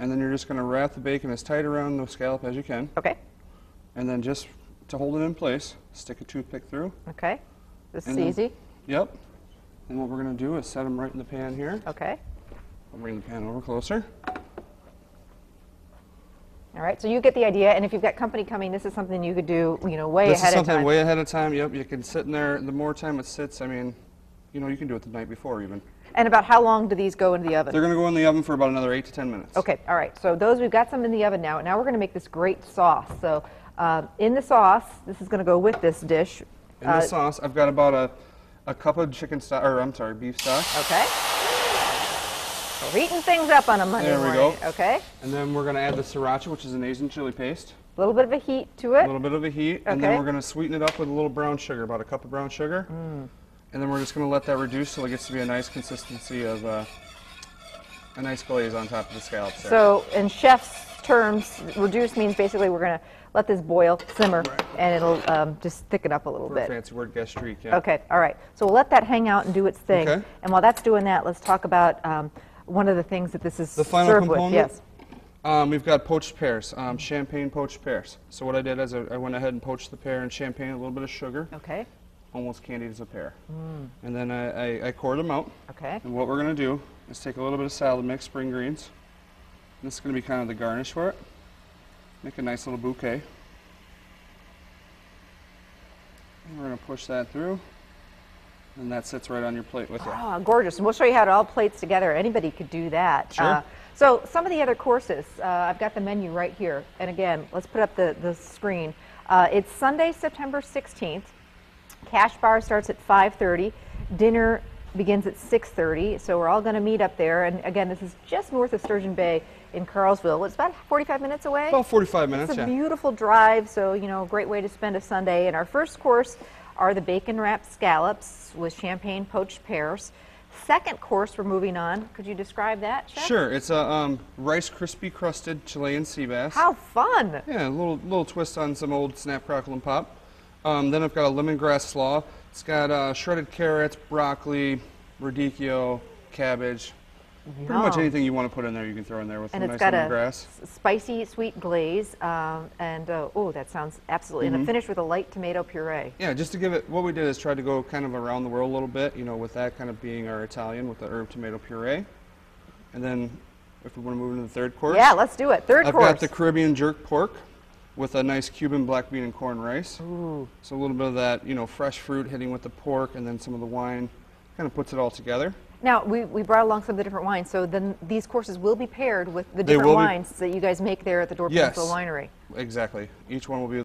And then you're just going to wrap the bacon as tight around the scallop as you can. Okay. And then just to hold it in place, stick a toothpick through. Okay. This is easy. Yep. And what we're going to do is set them right in the pan here. Okay. I'll bring the pan over closer. All right, so you get the idea, and if you've got company coming, this is something you could do, way ahead of time. This is something way ahead of time, yep. You can sit in there, the more time it sits, I mean, you can do it the night before even. And about how long do these go into the oven? They're going to go in the oven for about another 8 to 10 minutes. Okay, all right. So we've got some in the oven now. Now we're going to make this great sauce. So in the sauce, this is going to go with this dish. In the sauce, I've got about a cup of beef stock. Okay. We're heating things up on a Monday morning. There we go. Okay. And then we're going to add the sriracha, which is an Asian chili paste. A little bit of a heat to it. A little bit of a heat. Okay. And then we're going to sweeten it up with a little brown sugar, about a cup of brown sugar. And then we're just going to let that reduce till it gets to be a nice consistency of a nice glaze on top of the scallops there. So in chef's terms, reduce means basically we're going to let this boil, simmer, and it'll just thicken up a little bit. Fancy word, gastrique, yeah. Okay, all right. So we'll let that hang out and do its thing. Okay. And while that's doing that, let's talk about one of the things that this is the final served component, with. Yes. We've got poached pears, champagne poached pears. So what I did is I went ahead and poached the pear in champagne, a little bit of sugar. Okay. Almost candied as a pear. And then I cored them out. Okay. And what we're going to do is take a little bit of salad mix, spring greens. This is going to be kind of the garnish for it. Make a nice little bouquet. And we're going to push that through. And that sits right on your plate with you. Oh, gorgeous. And we'll show you how it all plates together. Anybody could do that. Sure. So some of the other courses, I've got the menu right here. And again, let's put up the screen. It's Sunday, September 16th. Cash bar starts at 5:30. Dinner begins at 6:30. So we're all going to meet up there. And again, this is just north of Sturgeon Bay in Carlsville. It's about 45 minutes away. About 45 minutes, It's a beautiful drive, so a great way to spend a Sunday. And our first course are the bacon wrapped scallops with champagne poached pears. Second course, we're moving on. Could you describe that, Chef? Sure. It's a Rice Krispie crusted Chilean sea bass. How fun! Yeah, a little twist on some old Snap, Crackle, and Pop. Then I've got a lemongrass slaw. It's got shredded carrots, broccoli, radicchio, cabbage. Pretty much anything you want to put in there, you can throw in there with some nice lemongrass. And it's got a spicy, sweet glaze, oh, that sounds absolutely, and finished with a light tomato puree. Yeah, just to give it, what we did is try to go kind of around the world a little bit, with that kind of being our Italian with the herb tomato puree. And then, if we want to move into the third course. Yeah, let's do it. Third course. I've got the Caribbean jerk pork with a nice Cuban black bean and corn rice. Ooh. So a little bit of that, fresh fruit hitting with the pork, and then some of the wine kind of puts it all together. Now, we brought along some of the different wines, so then these courses will be paired with the different wines that you guys make there at the Door Peninsula Winery. Exactly. Each one will be